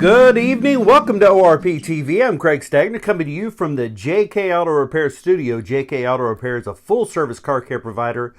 Good evening. Welcome to ORP TV. I'm Craig Stagner coming to you from the JK Auto Repair Studio. JK Auto Repair is a full-service car care provider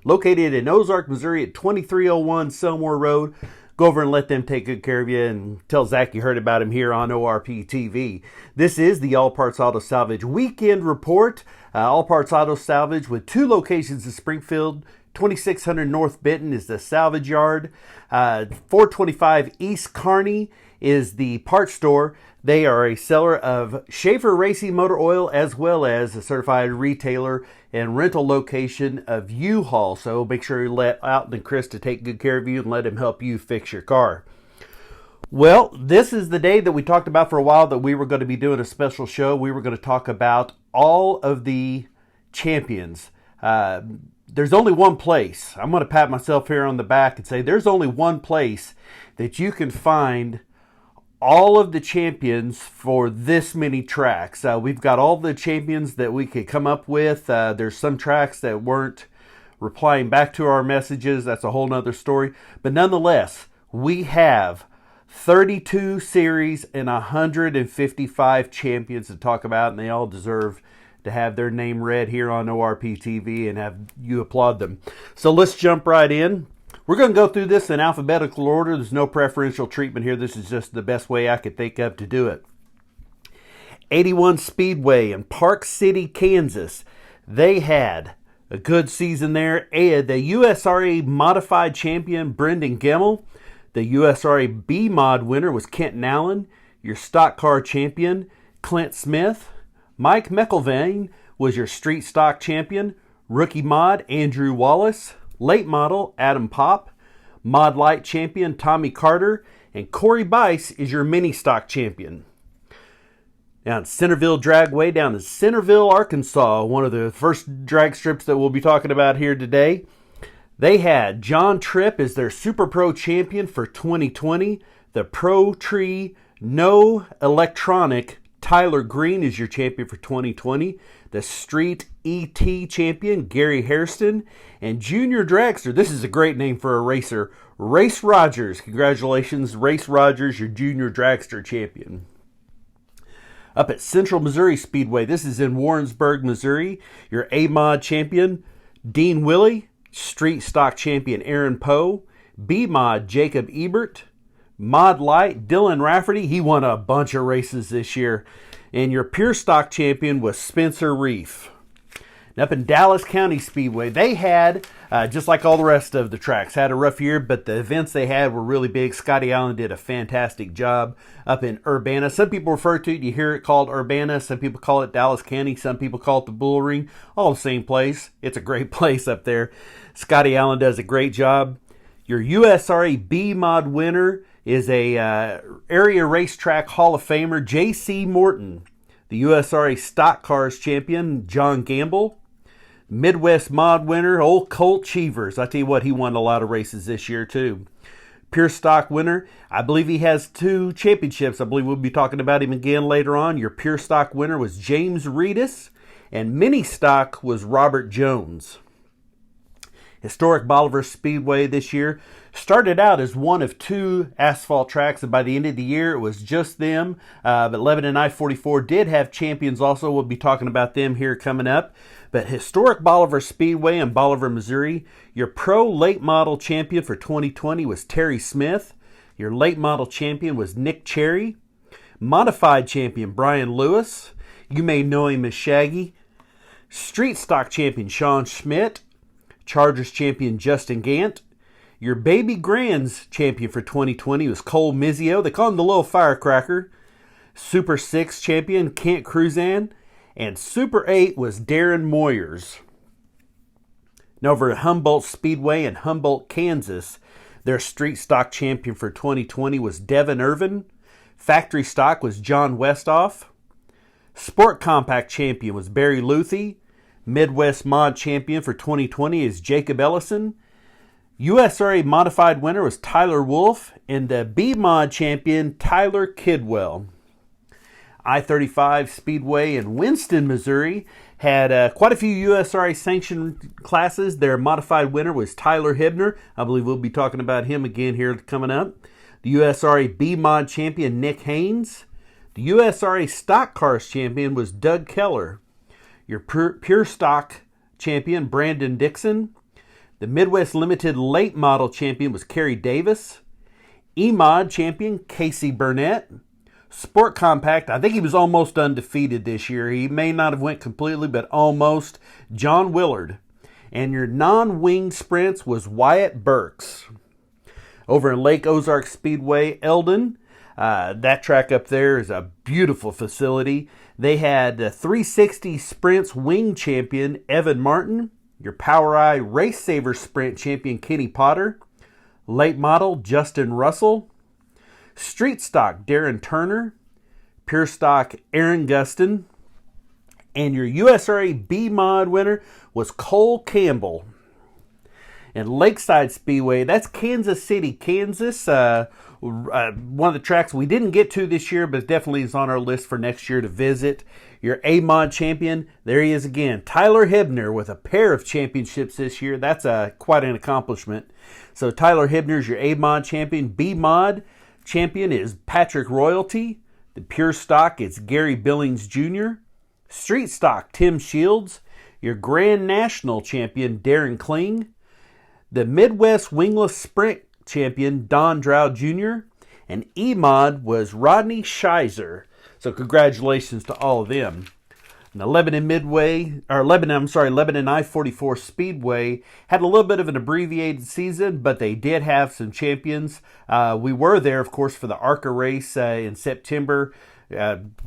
located in Ozark, Missouri at 2301 Selmore Road. Go over and let them take good care of you and tell Zach you heard about him here on ORP TV. This is the All Parts Auto Salvage Weekend Report. All Parts Auto Salvage with two locations in Springfield. 2600 North Benton is the salvage yard. 425 East Kearney is the parts store. They are a seller of Schaefer Racing Motor Oil as well as a certified retailer and rental location of U-Haul. So make sure you let Alton and Chris to take good care of you and let them help you fix your car. Well, this is the day that we talked about for a while that we were going to be doing a special show. We were going to talk about all of the champions. There's only one place. I'm going to pat myself here on the back and say there's only one place that you can find all of the champions for this many tracks. We've got all the champions that we could come up with. There's some tracks that weren't replying back to our messages. That's a whole nother story. But nonetheless, we have 32 series and 155 champions to talk about, and they all deserve to have their name read here on ORP TV and have you applaud them. So let's jump right in. We're going to go through this in alphabetical order. There's no preferential treatment here. This is just the best way I could think of to do it. 81 Speedway in Park City, Kansas. They had a good season there. The USRA Modified Champion, Brendan Gemmel. The USRA B-Mod winner was Kenton Allen. Your Stock Car Champion, Clint Smith. Mike McElvain was your Street Stock Champion. Rookie Mod, Andrew Wallace. Late Model, Adam Popp. Mod Light Champion, Tommy Carter. And Corey Bice is your Mini Stock Champion. Now in Centerville Dragway down in Centerville, Arkansas, one of the first drag strips that we'll be talking about here today. They had John Tripp as their Super Pro Champion for 2020. The Pro Tree No Electronic Tyler Green is your champion for 2020. The Street ET champion, Gary Hairston. And Junior Dragster, this is a great name for a racer, Race Rogers. Congratulations, Race Rogers, your Junior Dragster champion. Up at Central Missouri Speedway, this is in Warrensburg, Missouri. Your A-Mod champion, Dean Willie. Street Stock champion, Aaron Poe. B-Mod, Jacob Ebert. Mod Light, Dylan Rafferty. He won a bunch of races this year. And your Pure Stock champion was Spencer Reef. And up in Dallas County Speedway, they had, just like all the rest of the tracks, had a rough year, but the events they had were really big. Scotty Allen did a fantastic job up in Urbana. Some people refer to it, you hear it called Urbana. Some people call it Dallas County. Some people call it the Bull Ring. All the same place. It's a great place up there. Scotty Allen does a great job. Your USRA B-Mod winner is a area racetrack Hall of Famer, J.C. Morton. The USRA Stock Cars champion, John Gamble. Midwest Mod winner, old Colt Cheevers. I tell you what, he won a lot of races this year too. Pure Stock winner, I believe he has 2 championships. I believe we'll be talking about him again later on. Your Pure Stock winner was James Reedus. And Mini Stock was Robert Jones. Historic Bolivar Speedway this year started out as one of 2 asphalt tracks, and by the end of the year it was just them. But Lebanon I-44 did have champions also. We'll be talking about them here coming up. But Historic Bolivar Speedway in Bolivar, Missouri, your Pro Late Model champion for 2020 was Terry Smith. Your Late Model champion was Nick Cherry. Modified champion Brian Lewis. You may know him as Shaggy. Street Stock champion Sean Schmidt. Chargers champion Justin Gant. Your Baby Grands champion for 2020 was Cole Mizio. They call him the little firecracker. Super 6 champion Kent Cruzan. And Super 8 was Darren Moyers. Now over at Humboldt Speedway in Humboldt, Kansas, their Street Stock champion for 2020 was Devin Irvin. Factory Stock was John Westhoff. Sport Compact champion was Barry Luthi. Midwest Mod champion for 2020 is Jacob Ellison. USRA Modified winner was Tyler Wolf. And the B-Mod champion, Tyler Kidwell. I-35 Speedway in Winston, Missouri had quite a few USRA sanctioned classes. Their modified winner was Tyler Hibner. I believe we'll be talking about him again here coming up. The USRA B-Mod champion, Nick Haynes. The USRA Stock Cars champion was Doug Keller. Your Pure Stock champion, Brandon Dixon. The Midwest Limited Late Model champion was Kerry Davis. E-Mod champion, Casey Burnett. Sport Compact, I think he was almost undefeated this year. He may not have went completely, but almost. John Willard. And your non-winged sprints was Wyatt Burks. Over in Lake Ozark Speedway, Eldon, that track up there is a beautiful facility. They had the 360 Sprints wing champion, Evan Martin. Your POWRi Race Saver Sprint champion, Kenny Potter. Late Model, Justin Russell. Street Stock, Darren Turner. Pure Stock, Aaron Gustin. And your USRA B-Mod winner was Cole Campbell. And Lakeside Speedway, that's Kansas City, Kansas. One of the tracks we didn't get to this year, but definitely is on our list for next year to visit. Your A-Mod champion, there he is again. Tyler Hebner with a pair of championships this year. That's quite an accomplishment. So Tyler Hebner's your A-Mod champion. B-Mod champion is Patrick Royalty. The Pure Stock, it's Gary Billings Jr. Street Stock, Tim Shields. Your Grand National champion, Darren Kling. The Midwest Wingless Sprint champion, Don Drow Jr. And E-Mod was Rodney Scheiser. So congratulations to all of them. Now Lebanon I-44 Speedway had a little bit of an abbreviated season, but they did have some champions. We were there, of course, for the ARCA race in September.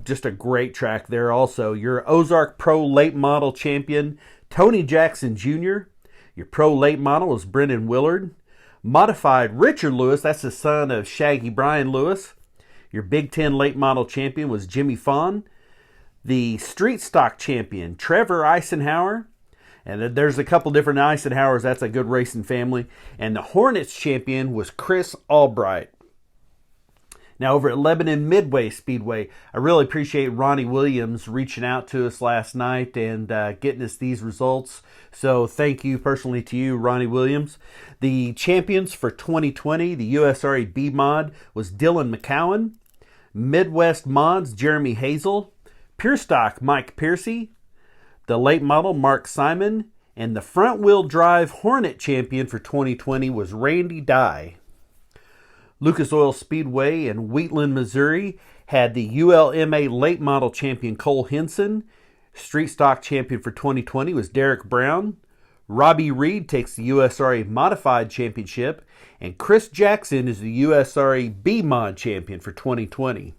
Just a great track there also. Your Ozark Pro Late Model champion, Tony Jackson Jr. Your Pro Late Model is Brendan Willard. Modified Richard Lewis, that's the son of Shaggy Brian Lewis. Your Big Ten Late Model champion was Jimmy Fawn. The Street Stock champion, Trevor Eisenhower. And there's a couple different Eisenhowers. That's a good racing family. And the Hornets champion was Chris Albright. Now over at Lebanon Midway Speedway, I really appreciate Ronnie Williams reaching out to us last night and getting us these results. So thank you personally to you, Ronnie Williams. The champions for 2020, the USRA B-Mod, was Dylan McCowan. Midwest Mods, Jeremy Hazel. Pure Stock, Mike Piercy. The Late Model, Mark Simon. And the Front Wheel Drive Hornet champion for 2020 was Randy Dye. Lucas Oil Speedway in Wheatland, Missouri had the ULMA Late Model champion Cole Henson. Street Stock champion for 2020 was Derek Brown. Robbie Reed takes the USRA Modified Championship. And Chris Jackson is the USRA B-Mod champion for 2020.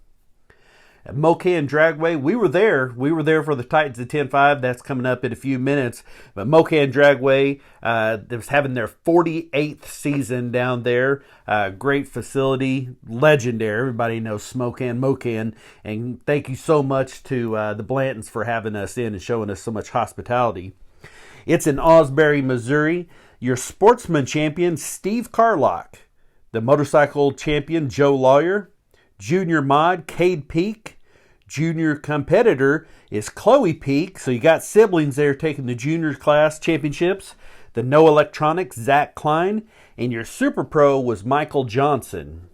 At Mocan Dragway, we were there. We were there for the Titans of 10-5. That's coming up in a few minutes. But Mocan Dragway was having their 48th season down there. Great facility, legendary. Everybody knows Smocan, Mocan. And thank you so much to the Blantons for having us in and showing us so much hospitality. It's in Osbury, Missouri. Your sportsman champion, Steve Carlock. The motorcycle champion, Joe Lawyer. Junior Mod, Cade Peak. Junior competitor is Chloe Peak. So you got siblings there taking the junior class championships. The No Electronics, Zach Klein. And your Super Pro was Michael Johnson.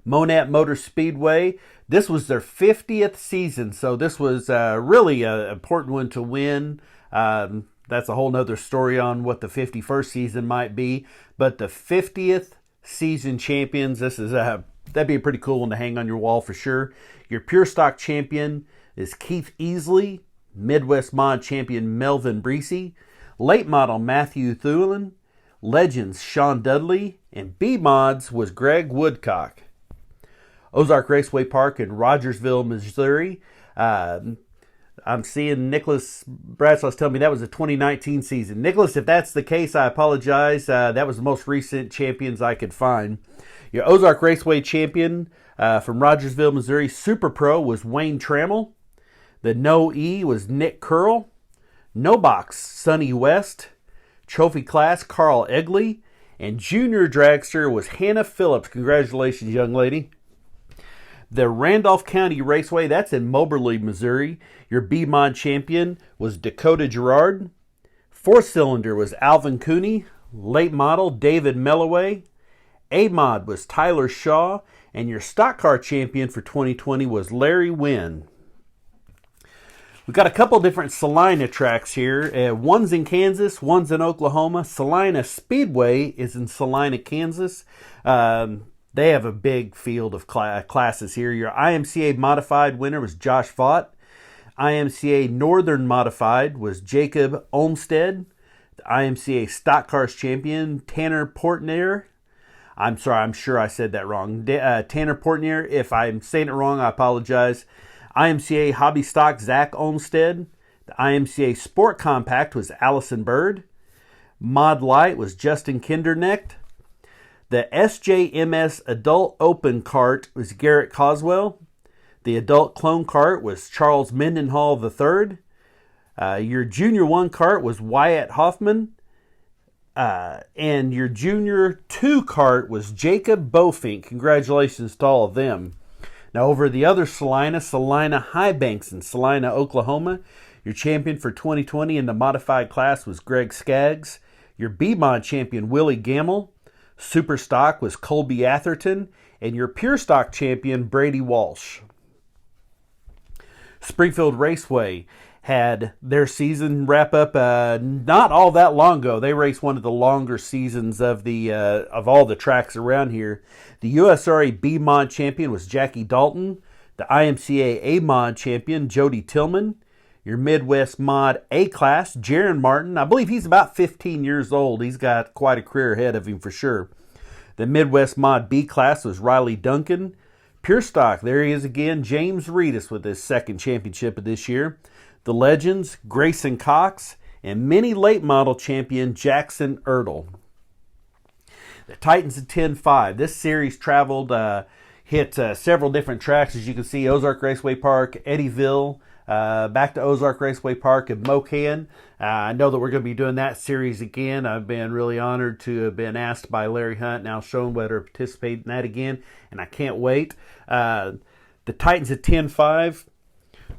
Monat Motor Speedway. This was their 50th season. So this was really an important one to win. That's a whole nother story on what the 51st season might be. But the 50th season champions, this is that'd be a pretty cool one to hang on your wall for sure. Your Pure Stock champion is Keith Easley. Midwest Mod champion Melvin Breesy. Late Model Matthew Thulin. Legends Sean Dudley. And B-Mods was Greg Woodcock. Ozark Raceway Park in Rogersville, Missouri. I'm seeing Nicholas Bradshaw's telling me that was a 2019 season. Nicholas, if that's the case, I apologize. That was the most recent champions I could find. Your Ozark Raceway champion from Rogersville, Missouri, Super Pro was Wayne Trammell. The No E was Nick Curl. No Box, Sonny West. Trophy Class, Carl Egley. And Junior Dragster was Hannah Phillips. Congratulations, young lady. The Randolph County Raceway, that's in Moberly, Missouri. Your B-Mod champion was Dakota Gerard. Four-cylinder was Alvin Cooney. Late Model, David Melloway. A-Mod was Tyler Shaw, and your stock car champion for 2020 was Larry Wynn. We've got a couple different Salina tracks here. One's in Kansas, one's in Oklahoma. Salina Speedway is in Salina, Kansas. They have a big field of classes here. Your IMCA Modified winner was Josh Vaught. IMCA Northern Modified was Jacob Olmstead. The IMCA Stock Cars champion, Tanner Portnier. I'm sorry, I'm sure I said that wrong. Tanner Portnier, if I'm saying it wrong, I apologize. IMCA Hobby Stock, Zach Olmstead. The IMCA Sport Compact was Allison Bird. Mod Light was Justin Kindernecht. The SJMS Adult Open Kart was Garrett Coswell. The Adult Clone Kart was Charles Mendenhall III. Your Junior 1 kart was Wyatt Hoffman. And your Junior 2 kart was Jacob Bofink. Congratulations to all of them. Now over the other Salina High Banks in Salina, Oklahoma. Your champion for 2020 in the modified class was Greg Skaggs. Your B-Mod champion, Willie Gamble. Super Stock was Colby Atherton. And your Pure Stock champion, Brady Walsh. Springfield Raceway had their season wrap up not all that long ago. They raced one of the longer seasons of all the tracks around here. The USRA B-Mod champion was Jackie Dalton. The IMCA A-Mod champion, Jody Tillman. Your Midwest Mod A-Class, Jaron Martin. I believe he's about 15 years old. He's got quite a career ahead of him for sure. The Midwest Mod B-Class was Riley Duncan. Pure Stock, there he is again, James Reedus with his second championship of this year. The Legends, Grayson Cox, and Mini Late Model champion Jackson Ertl. The Titans of 10.5. This series traveled, hit several different tracks, as you can see, Ozark Raceway Park, Eddyville, back to Ozark Raceway Park and Mocan. I know that we're going to be doing that series again. I've been really honored to have been asked by Larry Hunt, now shown whether to participate in that again, and I can't wait. The Titans of 10.5.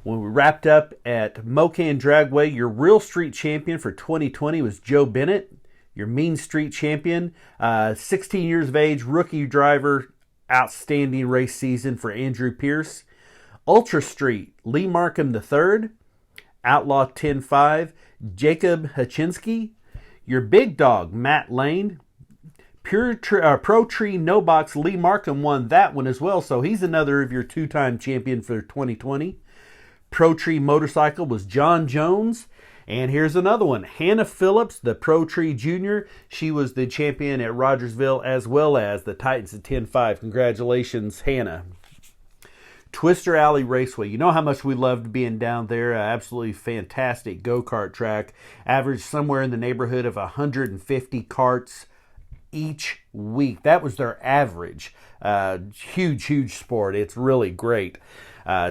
When we wrapped up at Mocan Dragway, your Real Street champion for 2020 was Joe Bennett. Your Mean Street champion, 16 years of age, rookie driver, outstanding race season for Andrew Pierce. Ultra Street, Lee Markham III. Outlaw 10.5, Jacob Hachinsky. Your Big Dog, Matt Lane. Pro Tree No Box, Lee Markham won that one as well, so he's another of your two-time champion for 2020. Pro Tree Motorcycle was John Jones. And here's another one, Hannah Phillips, the Pro Tree Junior. She was the champion at Rogersville as well as the Titans of 10.5. Congratulations, Hannah. Twister Alley Raceway. You know how much we loved being down there. Absolutely fantastic go-kart track. Averaged somewhere in the neighborhood of 150 carts each week. That was their average. Huge sport. It's really great.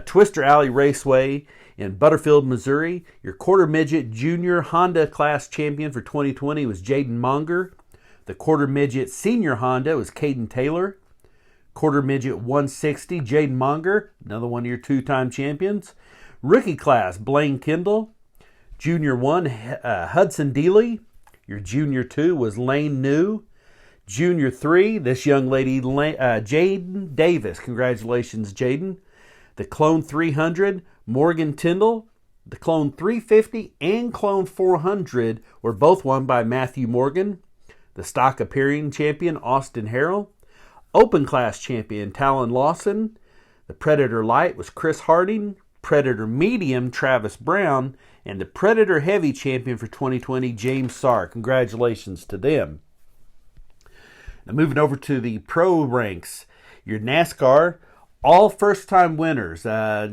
Twister Alley Raceway in Butterfield, Missouri. Your quarter midget junior Honda class champion for 2020 was Jaden Monger. The quarter midget senior Honda was Caden Taylor. Quarter midget 160, Jaden Monger, another one of your two-time champions. Rookie class, Blaine Kendall. Junior 1, Hudson Dealey. Your Junior 2 was Lane New. Junior 3, this young lady, Jaden Davis. Congratulations, Jaden. The Clone 300, Morgan Tyndall. The Clone 350 and Clone 400 were both won by Matthew Morgan. The Stock Appearing champion, Austin Harrell. Open class champion, Talon Lawson. The Predator Light was Chris Harding. Predator Medium, Travis Brown. And the Predator Heavy champion for 2020, James Sarr. Congratulations to them. Now moving over to the pro ranks. Your NASCAR, all first-time winners. I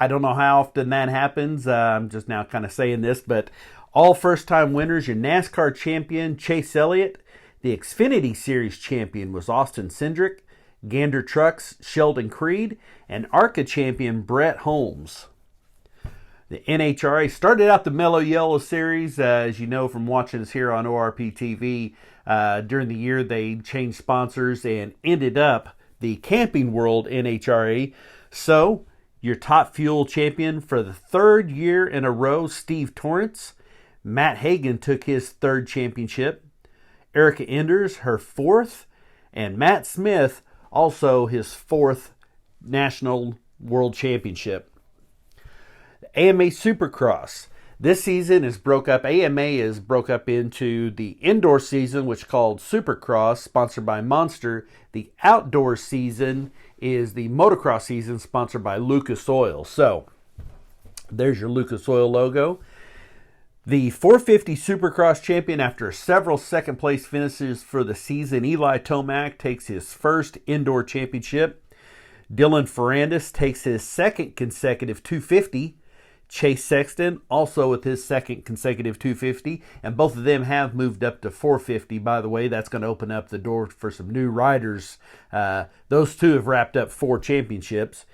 don't know how often that happens. I'm just now kind of saying this, but all first-time winners. Your NASCAR champion, Chase Elliott. The Xfinity Series champion was Austin Cindric. Gander Trucks, Sheldon Creed. And ARCA champion, Brett Holmes. The NHRA started out the Mellow Yellow Series. As you know from watching us here on ORP TV, during the year they changed sponsors and ended up the Camping World NHRA. So, your Top Fuel champion for the third year in a row, Steve Torrance. Matt Hagan took his third championship. Erica Enders, her 4th, and Matt Smith, also his 4th National World Championship. AMA Supercross. This season is broke up. AMA is broke up into the indoor season, which is called Supercross, sponsored by Monster. The outdoor season is the motocross season, sponsored by Lucas Oil. So, there's your Lucas Oil logo. The 450 Supercross champion, after several second place finishes for the season, Eli Tomac takes his first indoor championship. Dylan Ferrandis takes his second consecutive 250. Chase Sexton also with his second consecutive 250, and both of them have moved up to 450. By the way, that's going to open up the door for some new riders. Those two have wrapped up 4 championships.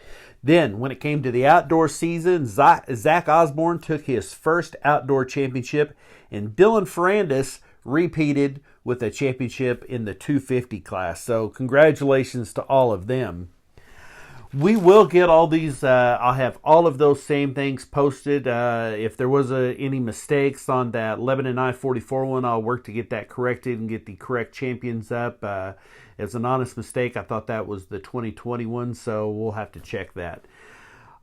Then, when it came to the outdoor season, Zach Osborne took his first outdoor championship, and Dylan Ferrandis repeated with a championship in the 250 class. So, congratulations to all of them. We will get all these, I'll have all of those same things posted. If there was any mistakes on that Lebanon I-44 one, I'll work to get that corrected and get the correct champions up. It's an honest mistake. I thought that was the 2021, so we'll have to check that.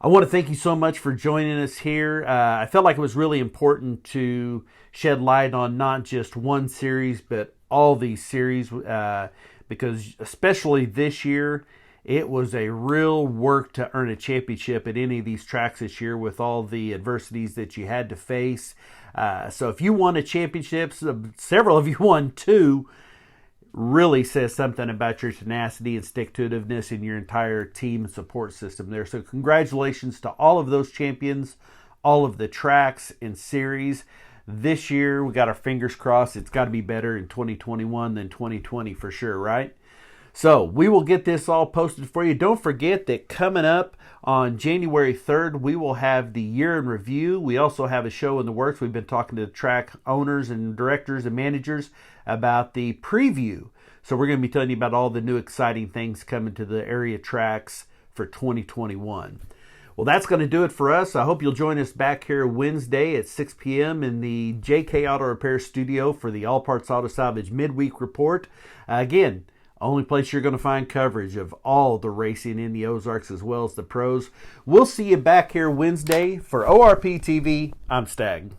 I want to thank you so much for joining us here. I felt like it was really important to shed light on not just one series, but all these series, because especially this year, it was a real work to earn a championship at any of these tracks this year with all the adversities that you had to face. So if you won a championship, several of you won 2, really says something about your tenacity and stick-to-itiveness in your entire team and support system there. So congratulations to all of those champions, all of the tracks and series. This year, we got our fingers crossed. It's got to be better in 2021 than 2020 for sure, right? So we will get this all posted for you. Don't forget that coming up on January 3rd, we will have the year in review. We also have a show in the works. We've been talking to track owners and directors and managers about the preview. So we're going to be telling you about all the new exciting things coming to the area tracks for 2021. Well, that's going to do it for us. I hope you'll join us back here Wednesday at 6 p.m. in the JK Auto Repair Studio for the All Parts Auto Salvage Midweek Report. Again, only place you're going to find coverage of all the racing in the Ozarks as well as the pros. We'll see you back here Wednesday. For ORP TV, I'm Stagg.